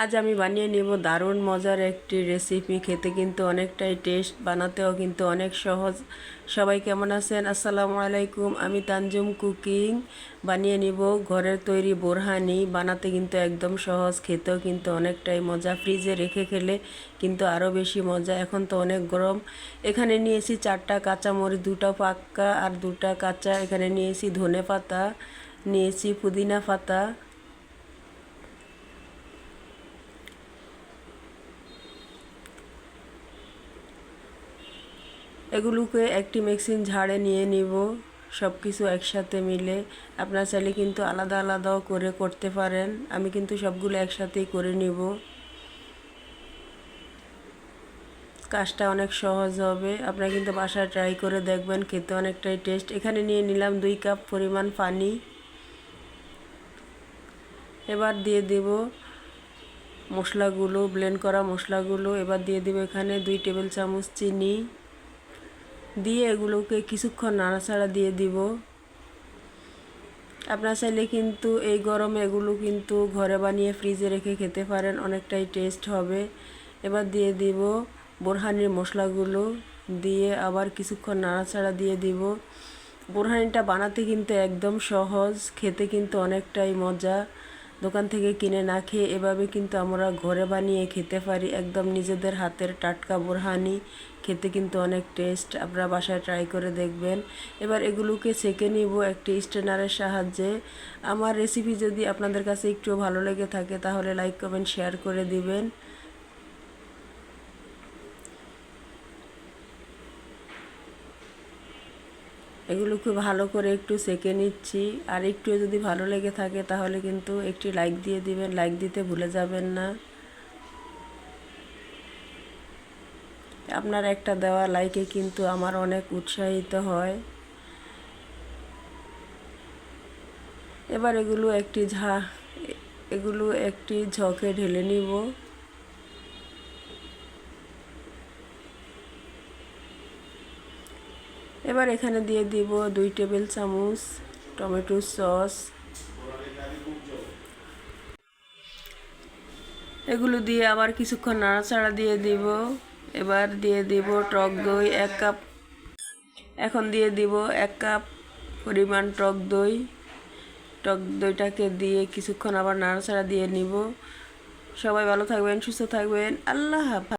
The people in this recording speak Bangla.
আজ আমি বানিয়ে নিব দারুণ মজার একটি রেসিপি। খেতে কিন্তু অনেকটাই টেস্ট, বানাতেও কিন্তু অনেক সহজ। সবাই কেমন আছেন? আসসালামু আলাইকুম। আমি তানজুম কুকিং বানিয়ে নিব ঘরের তৈরি বোরহানি। বানাতে কিন্তু একদম সহজ, খেতেও কিন্তু অনেকটাই মজা। ফ্রিজে রেখে খেলে কিন্তু আরও বেশি মজা। এখন তো অনেক গরম। এখানে নিয়েছি 4টা কাঁচামরিচ, 2টা পাক্কা আর 2টা কাঁচা। এখানে নিয়েছি ধনে পাতা, নিয়েছি পুদিনা পাতা। এগুলোকে একটি মিক্সিং ঝাড়ে নিয়ে নিব, সব কিছু একসাথে মিলে। আপনারা চাইলে কিন্তু আলাদা আলাদাও করে করতে পারেন। আমি কিন্তু সবগুলো একসাথেই করে নিব। কাজটা অনেক সহজ হবে। আপনারা কিন্তু বাসায় ট্রাই করে দেখবেন, খেতে অনেকটাই টেস্ট। এখানে নিয়ে নিলাম 2 কাপ পরিমাণ পানি। এবার দিয়ে দেব মশলাগুলো, ব্লেন্ড করা মশলাগুলো। এবার দিয়ে দেব এখানে 2 টেবিল চামচ চিনি দিয়ে এগুলোকে কিছুক্ষণ নাড়াচাড়া দিয়ে দিব। আপনারা চাইলে কিন্তু এই গরমে এগুলো কিন্তু ঘরে বানিয়ে ফ্রিজে রেখে খেতে পারেন, অনেকটাই টেস্ট হবে। এবার দিয়ে দিব বোরহানির মশলাগুলো, দিয়ে আবার কিছুক্ষণ নাড়াচাড়া দিয়ে দিব। বোরহানিটা বানাতে কিন্তু একদম সহজ, খেতে কিন্তু অনেকটাই মজা। দোকান থেকে কিনে না খেয়ে এভাবে কিন্তু আমরা ঘরে বানিয়ে খেতে পারি। একদম নিজেদের হাতের টাটকা বোরহানি, খেতে কিন্তু অনেক টেস্ট। আপনারা বাসায় ট্রাই করে দেখবেন। এবার এগুলোকে ছেঁকে নিব একটি স্ট্রেনারের সাহায্যে। আমার রেসিপি যদি আপনাদের কাছে একটু ভালো লেগে থাকে তাহলে লাইক কমেন্ট শেয়ার করে দিবেন। এগুলোকে ভালো করে একটু সেঁকে নিচ্ছি। আর একটু যদি ভালো লেগে থাকে তাহলে কিন্তু একটি লাইক দিয়ে দিবেন, লাইক দিতে ভুলে যাবেন না। আপনার একটা দেওয়া লাইকে কিন্তু আমার অনেক উৎসাহিত হয়। এবার এগুলো একটি ঝকে ঢেলে নিব। এবার এখানে দিয়ে দিব 2 টেবিল চামচ টমেটো সস। এগুলো দিয়ে আবার কিছুক্ষণ নাড়াচাড়া দিয়ে দিব। এবার দিয়ে দিব টক দই 1 কাপ। এখন দিয়ে দিব 1 কাপ পরিমাণ টক দই। টক দইটাকে দিয়ে কিছুক্ষণ আবার নাড়াচাড়া দিয়ে নিব। সবাই ভালো থাকবেন, সুস্থ থাকবেন। আল্লাহ হাফেজ।